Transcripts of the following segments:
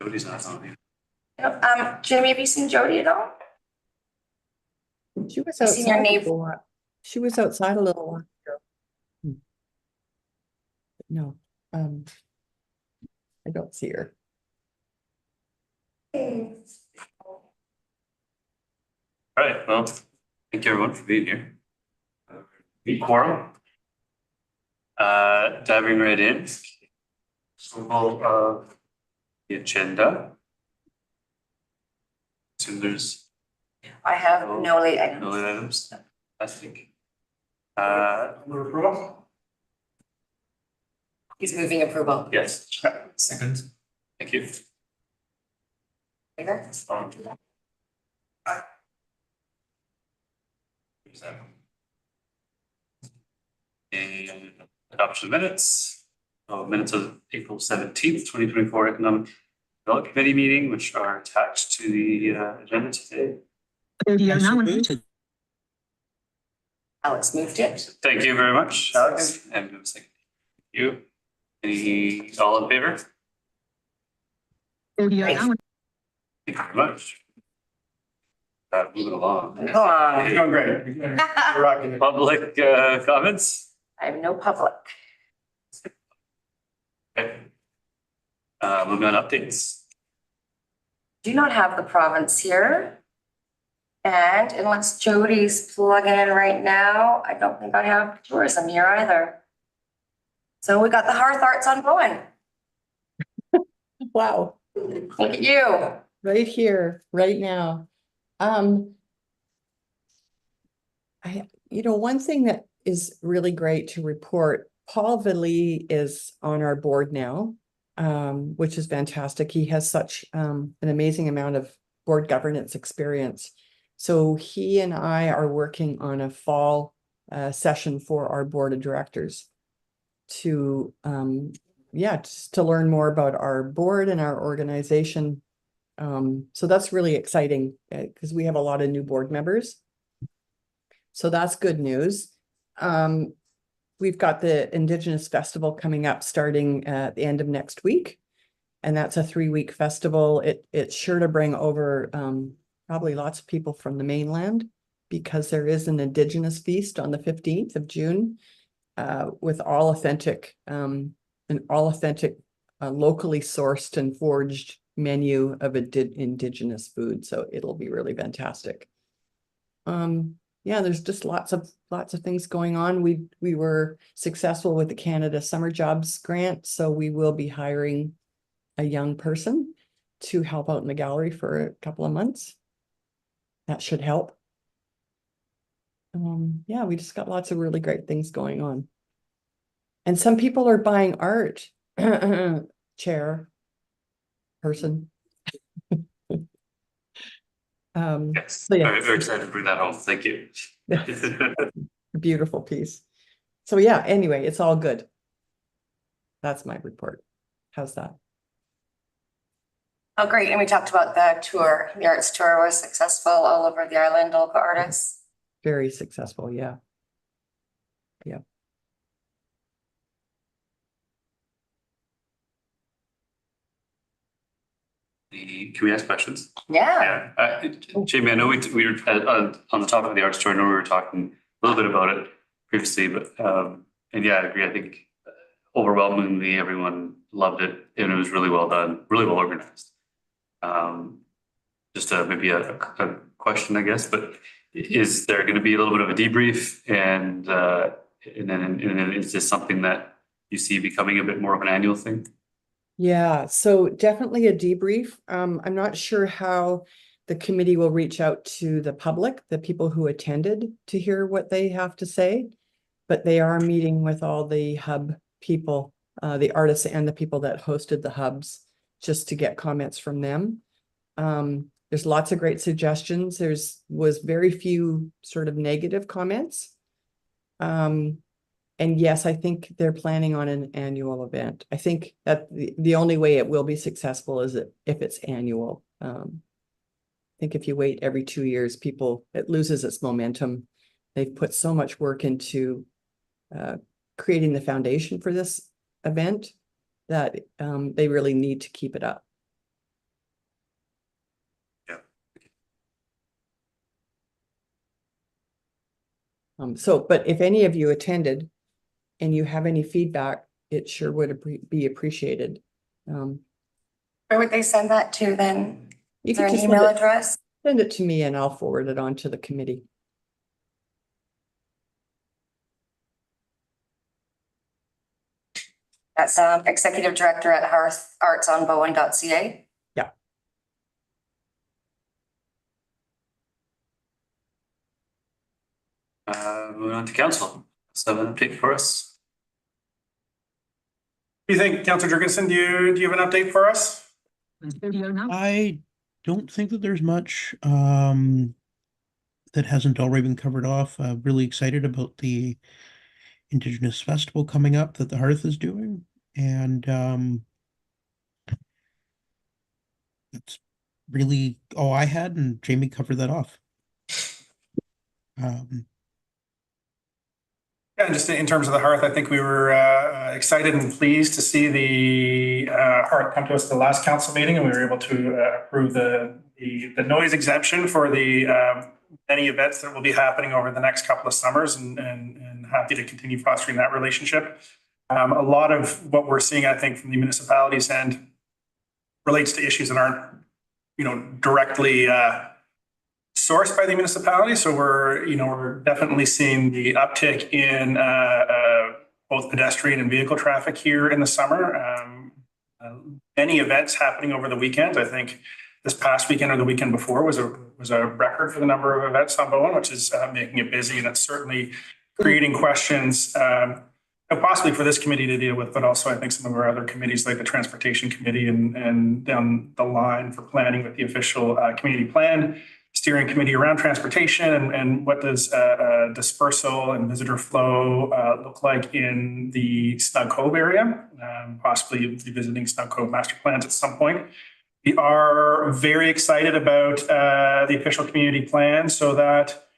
Jody's not on here. Jimmy, have you seen Jody at all? She was You seen your outside. neighbor? She was outside a little while ago. No, I don't see her. All right, well, thank you everyone for being here. Meet quorum. Diving right in. Approval of the agenda. So there's I have no late items. no late items, I think. He's moving approval. Yes. Second. Thank you. Favor? And adoption of minutes. Minutes of April 17th, 2024 Economic Development Committee meeting, which are attached to the agenda today. Alex moved it. Thank you very much, Alex. And give a second. Thank you. Any all in favor? Great. Thank you very much. Moving along. Go on. Doing great. We're rocking. Public comments? I have no public. Okay. Moving on updates. Do not have the province here. And unless Jody's plugging in right now, I don't think I have tourism here either. So we got the Hearth Arts ongoing. Wow, Look at you. right here, right now. One thing that is really great to report, Paul Villee is on our board now, which is fantastic. He has such an amazing amount of board governance experience. So he and I are working on a fall session for our board of directors to just to learn more about our board and our organization. So that's really exciting because we have a lot of new board members. So that's good news. We've got the Indigenous Festival coming up starting at the end of next week. And that's a 3-week festival. It's sure to bring over probably lots of people from the mainland because there is an Indigenous feast on the 15th of June with all authentic, locally sourced and forged menu of Indigenous food. So it'll be really fantastic. There's just lots of things going on. We were successful with the Canada Summer Jobs Grant, so we will be hiring a young person to help out in the gallery for a couple of months. That should help. We just got lots of really great things going on. And some people are buying art. Chair person. Yes, So yeah. very excited to bring that home. Thank you. Beautiful piece. So yeah, anyway, it's all good. That's my report. How's that? Oh, great. And we talked about the tour. The arts tour was successful all over the island, local artists. Very successful, yeah. Yeah. Can we ask questions? Yeah. Jamie, I know we were on the topic of the arts tour. I know we were talking a little bit about it previously, but and yeah, I agree. I think overwhelmingly everyone loved it, and it was really well done, really well organized. Just maybe a question, I guess, but is there going to be a little bit of a debrief, and then is this something that you see becoming a bit more of an annual thing? Yeah, so definitely a debrief. I'm not sure how the committee will reach out to the public, the people who attended, to hear what they have to say, but they are meeting with all the hub people, the artists and the people that hosted the hubs, just to get comments from them. There's lots of great suggestions. Was very few sort of negative comments. And yes, I think they're planning on an annual event. I think that the only way it will be successful is if it's annual. I think if you wait every 2 years, it loses its momentum. They've put so much work into creating the foundation for this event that they really need to keep it up. But if any of you attended and you have any feedback, it sure would be appreciated. Where would they send that to then? You Is there can an just email address? send it to me and I'll forward it on to the committee. That's executive director at hearthartsonbowen.ca. Yeah. Moving on to council. So an update for us. What do you think, Councillor Jurgensen? Do you have an update for us? I don't think that there's much that hasn't already been covered off. Really excited about the Indigenous Festival coming up that the Hearth is doing. And that's really all I had, and Jamie covered that off. Yeah, just in terms of the Hearth, I think we were excited and pleased to see the Hearth come to us at the last council meeting, and we were able to approve the noise exemption for the many events that will be happening over the next couple of summers, and happy to continue fostering that relationship. A lot of what we're seeing, I think, from the municipalities end relates to issues that aren't, directly sourced by the municipality. So we're definitely seeing the uptick in both pedestrian and vehicle traffic here in the summer. Many events happening over the weekend. I think this past weekend or the weekend before was a record for the number of events on Bowen, which is making it busy, and it's certainly creating questions, possibly for this committee to deal with, but also I think some of our other committees like the Transportation Committee and down the line for planning with the official community plan steering committee around transportation, and what does dispersal and visitor flow look like in the Snug Cove area, possibly be visiting Snug Cove master plans at some point. We are very excited about the official community plan. So that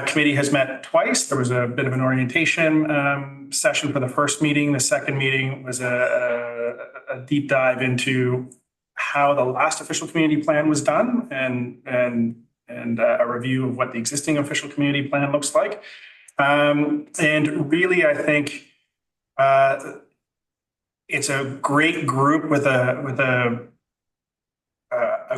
committee has met twice. There was a bit of an orientation session for the first meeting. The second meeting was a deep dive into how the last official community plan was done, and a review of what the existing official community plan looks like. And really, I think it's a great group with a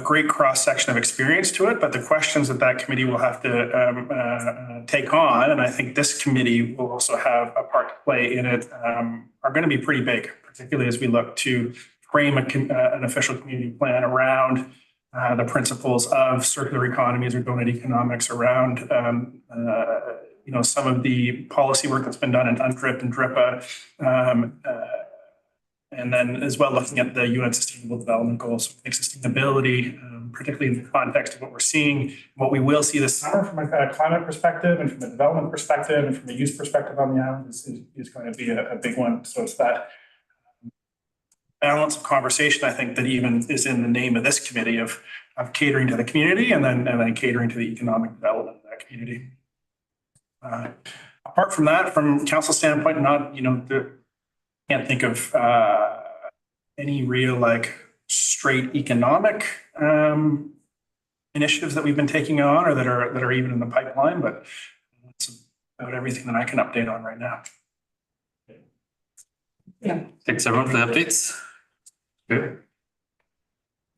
great cross section of experience to it. But the questions that committee will have to take on, and I think this committee will also have a part to play in it, are going to be pretty big, particularly as we look to frame an official community plan around the principles of circular economies or donut economics, around some of the policy work that's been done in UNDRIP and DRIPA, and then as well looking at the UN Sustainable Development Goals, sustainability, particularly in the context of what we're seeing, what we will see this summer from a climate perspective, and from a development perspective, and from a use perspective on the island is going to be a big one. So it's that balance of conversation, I think, that even is in the name of this committee of catering to the community and then catering to the economic development of that community. Apart from that, from council standpoint, can't think of any real straight economic initiatives that we've been taking on or that are even in the pipeline, but that's about everything that I can update on right now. Yeah. Thanks everyone for the updates. Good.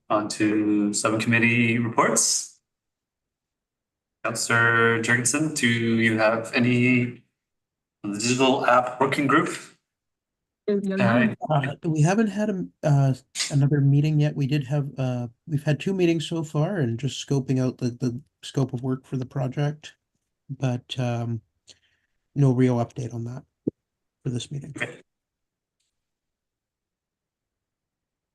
On to subcommittee reports. Councillor Jurgensen, do you have any on the digital app working group? We haven't had another meeting yet. We did have we've had 2 meetings so far, and just scoping out the scope of work for the project, but no real update on that for this meeting. Okay.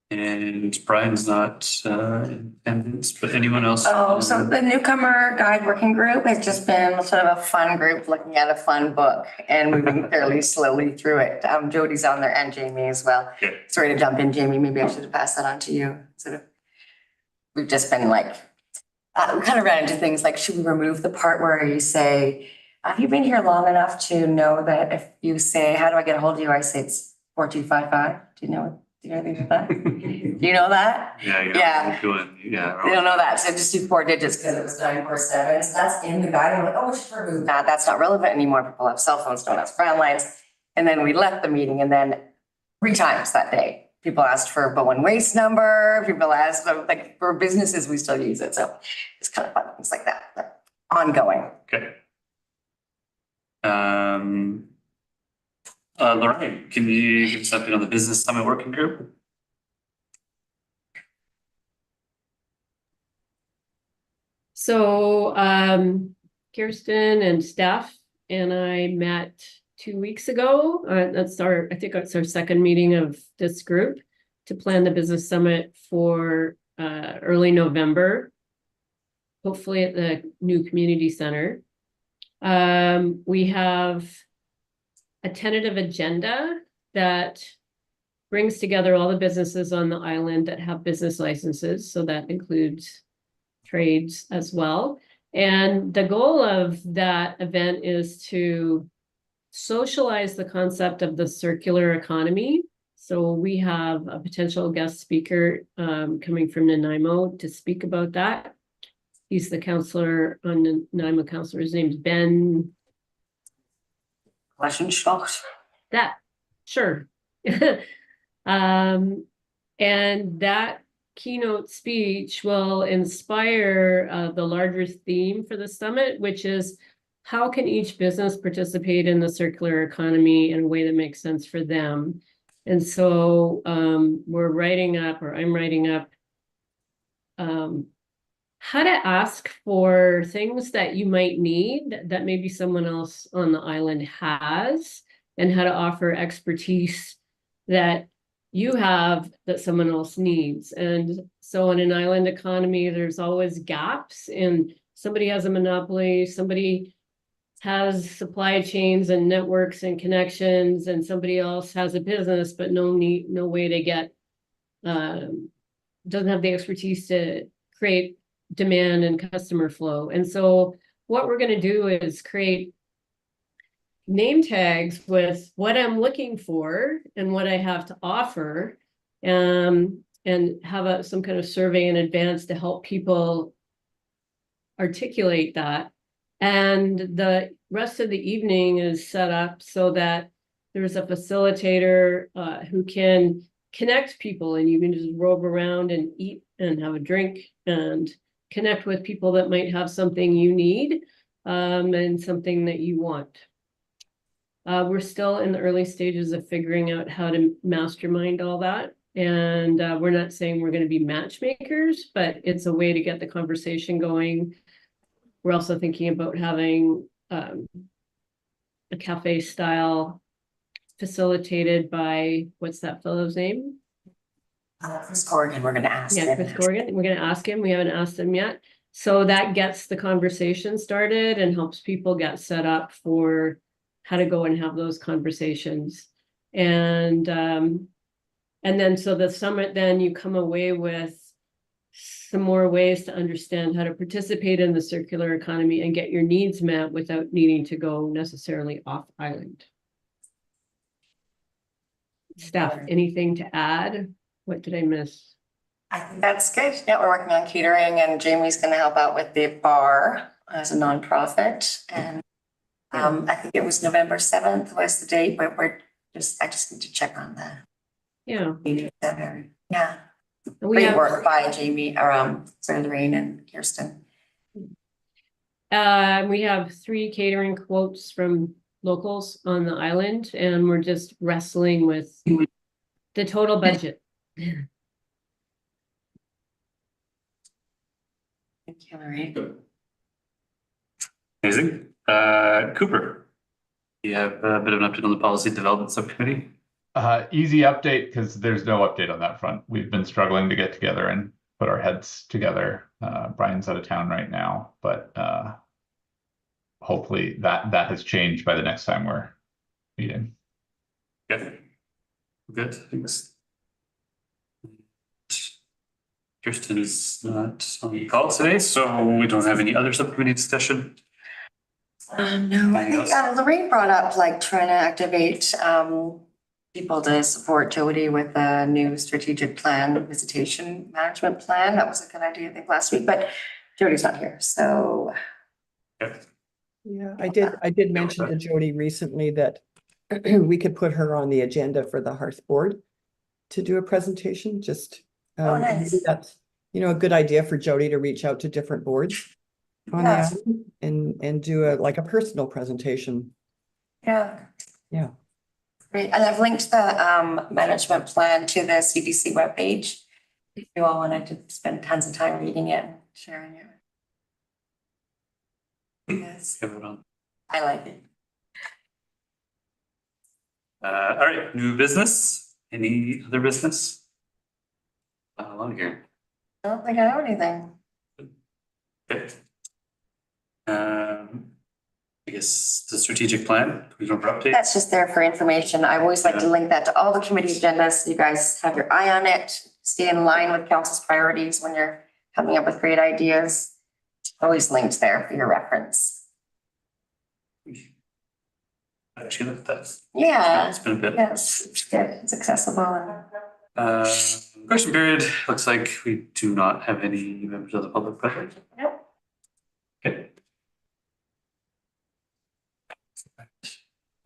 And Brian's not in attendance, but anyone else? Oh, so the newcomer guide working group has just been sort of a fun group looking at a fun book and moving fairly slowly through it. Jody's on there and Jamie as well. Okay. Sorry to jump in, Jamie. Maybe I should have passed that on to you. We've just been we kind of ran into things like, should we remove the part where you say, have you been here long enough to know that if you say, how do I get a hold of you? I say it's 4255. Do Do you know anything about that? Do you know that? Yeah, you Yeah. know, yeah. They don't know that, so just do 4 digits because it was 947, so that's in the guide, I'm like, oh, we should remove that, that's not relevant anymore, people have cell phones, don't have brown lines. And then we left the meeting and then 3 times that day, people asked for Bowen waste number, people asked, like, for businesses, we still use it, so it's kind of fun, things like that, but ongoing. Okay. Lorraine, can you give us an update on the Business Summit Working Group? So Kirsten and staff and I met 2 weeks ago. I think it's our second meeting of this group to plan the business summit for early November, hopefully at the new community center. We have a tentative agenda that brings together all the businesses on the island that have business licenses. So that includes trades as well. And the goal of that event is to socialize the concept of the circular economy. So we have a potential guest speaker coming from Nanaimo to speak about that. He's the counselor on Nanaimo councilor. His name's Ben. That, sure. And that keynote speech will inspire the larger theme for the summit, which is how can each business participate in the circular economy in a way that makes sense for them? And so we're writing up, or I'm writing up, how to ask for things that you might need that maybe someone else on the island has, and how to offer expertise that you have that someone else needs. And so in an island economy, there's always gaps, and somebody has a monopoly, somebody has supply chains and networks and connections, and somebody else has a business, but no way to get, doesn't have the expertise to create demand and customer flow. And so what we're going to do is create name tags with what I'm looking for and what I have to offer, and have some kind of survey in advance to help people articulate that. And the rest of the evening is set up so that there's a facilitator who can connect people, and you can just roam around and eat and have a drink and connect with people that might have something you need and something that you want. We're still in the early stages of figuring out how to mastermind all that. And we're not saying we're going to be matchmakers, but it's a way to get the conversation going. We're also thinking about having a cafe style facilitated by, what's that fellow's name? Chris Corrigan, we're gonna ask him. Yeah, Chris Corrigan. We're gonna ask him. We haven't asked him yet. So that gets the conversation started and helps people get set up for how to go and have those conversations. And then so the summit, then you come away with some more ways to understand how to participate in the circular economy and get your needs met without needing to go necessarily off island. Staff, anything to add? What did I miss? I think that's good. Yeah, we're working on catering, and Jamie's gonna help out with the bar as a nonprofit. And I think it was November 7th was the date, but I just need to check on the Yeah. meeting center. Yeah. We Great have, work by Jamie, Lorraine and Kirsten. we have 3 catering quotes from locals on the island, and we're just wrestling with the total budget. Thank you, Lorraine. Amazing. Cooper, you have a bit of an update on the policy development subcommittee? Easy update, because there's no update on that front. We've been struggling to get together and put our heads together. Brian's out of town right now, but hopefully that has changed by the next time we're meeting. Good. Good, thanks. Kirsten is not on the call today, so we don't have any other subcommittee discussion. No, I think Lorraine brought up like trying to activate people to support Jody with a new strategic plan, visitation management plan. That was a good idea, I think, last week, but Jody's not here, so. Yeah, I did mention to Jody recently that we could put her on the agenda for the Hearth Board to do a presentation, just nice. maybe that's, a good idea for Jody to reach out to different boards on the Yeah. island and do a personal presentation. Yeah. Yeah. Great, and I've linked the management plan to the CDC webpage. If you all wanted to spend tons of time reading it and sharing it. Yes, Give it on. I like it. All right, new business. Any other business? On here. I don't think I have anything. Okay. I guess the strategic plan, we don't update. That's just there for information. I always like to link that to all the committee agendas, so you guys have your eye on it. Stay in line with council's priorities when you're coming up with great ideas. Always linked there for your reference. Actually, look, that's. Yeah. It's been a bit. Yes, it's good. It's accessible. Question period. Looks like we do not have any members of the public present. Nope. Okay.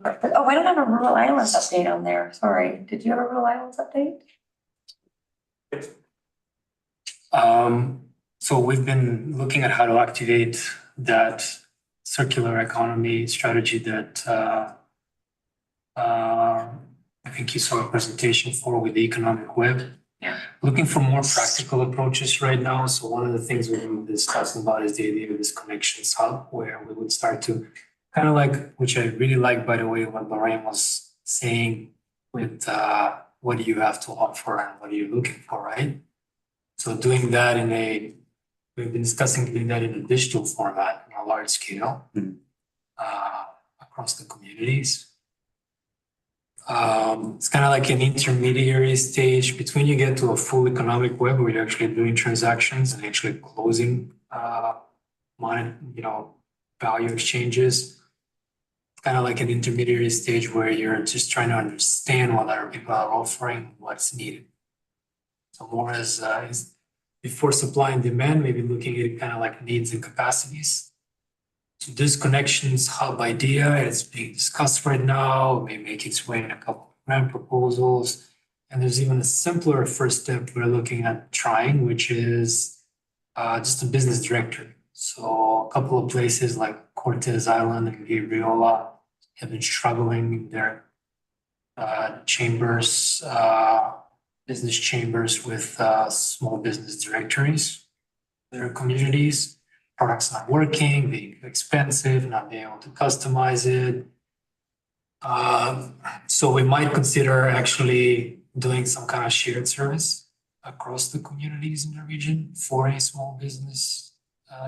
Oh, I don't have a rural islands update on there. Sorry. Did you have a rural islands update? So we've been looking at how to activate that circular economy strategy that I think you saw a presentation for with the economic web. Yeah. Looking for more practical approaches right now. So one of the things we've been discussing about is the idea of this connections hub, where we would start to kind of like, which I really like, by the way, what Lorraine was saying with what do you have to offer and what are you looking for, right? So doing that we've been discussing doing that in a digital format on a large scale across the communities. It's kind of like an intermediary stage between you get to a full economic web where you're actually doing transactions and actually closing value exchanges. It's kind of like an intermediary stage where you're just trying to understand what other people are offering, what's needed. So more as before supply and demand, maybe looking at it kind of like needs and capacities. So this connections hub idea is being discussed right now, it may make its way in a couple of grant proposals. And there's even a simpler first step we're looking at trying, which is just a business directory. So a couple of places like Cortez Island and Gabriola have been struggling in their chambers, business chambers with small business directories, their communities. Products not working, being expensive, not being able to customize it. So we might consider actually doing some kind of shared service across the communities in the region for a small business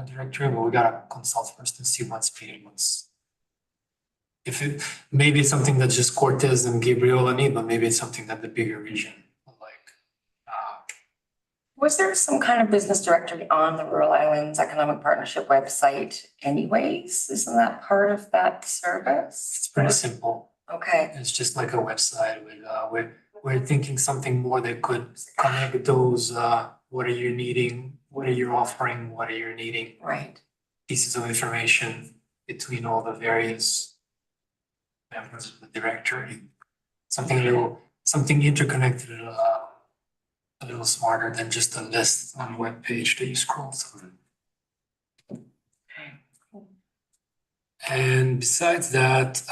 directory, but we gotta consult first and see what's needed. Maybe it's something that just Cortez and Gabriola need, but maybe it's something that the bigger region would like. Was there some kind of business directory on the Rural Islands Economic Partnership website anyways? Isn't that part of that service? It's pretty simple. Okay. It's just like a website with we're thinking something more that could connect those what are you needing, what are you offering, what are you needing, Right. pieces of information between all the various members of the directory. Something interconnected, a little smarter than just a list on a web page that you scroll through. And besides that,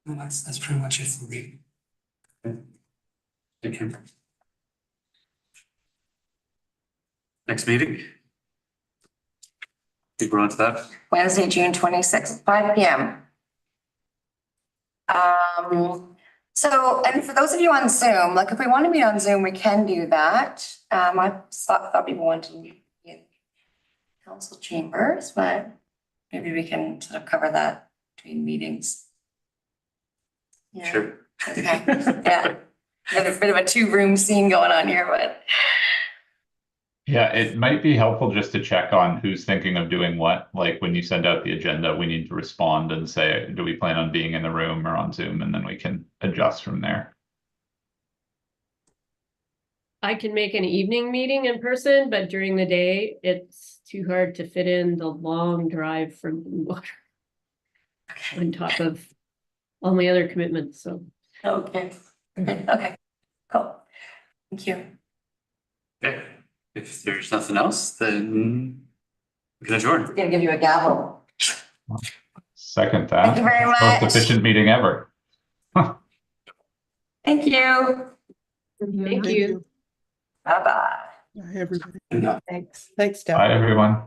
that's pretty much it for me. Thank you. Next meeting? Think we're on to that. Wednesday, June 26th, 5 p.m. So, and for those of you on Zoom, like if we want to meet on Zoom, we can do that. I thought people wanted to meet in council chambers, but maybe we can sort of cover that between meetings. Yeah. Sure. Okay, yeah. Got a bit of a two-room scene going on here, but Yeah, it might be helpful just to check on who's thinking of doing what. Like when you send out the agenda, we need to respond and say, do we plan on being in the room or on Zoom? And then we can adjust from there. I can make an evening meeting in person, but during the day, it's too hard to fit in the long drive from water on top of all my other commitments, so. Okay, okay, cool. Thank you. Okay, if there's nothing else, then we can adjourn. I'm gonna give you a gavel. Second that. Thank you very much. Most efficient meeting ever. Thank you. Thank you. Bye-bye. Hi, everybody. Thanks. Thanks, Steph. Bye, everyone.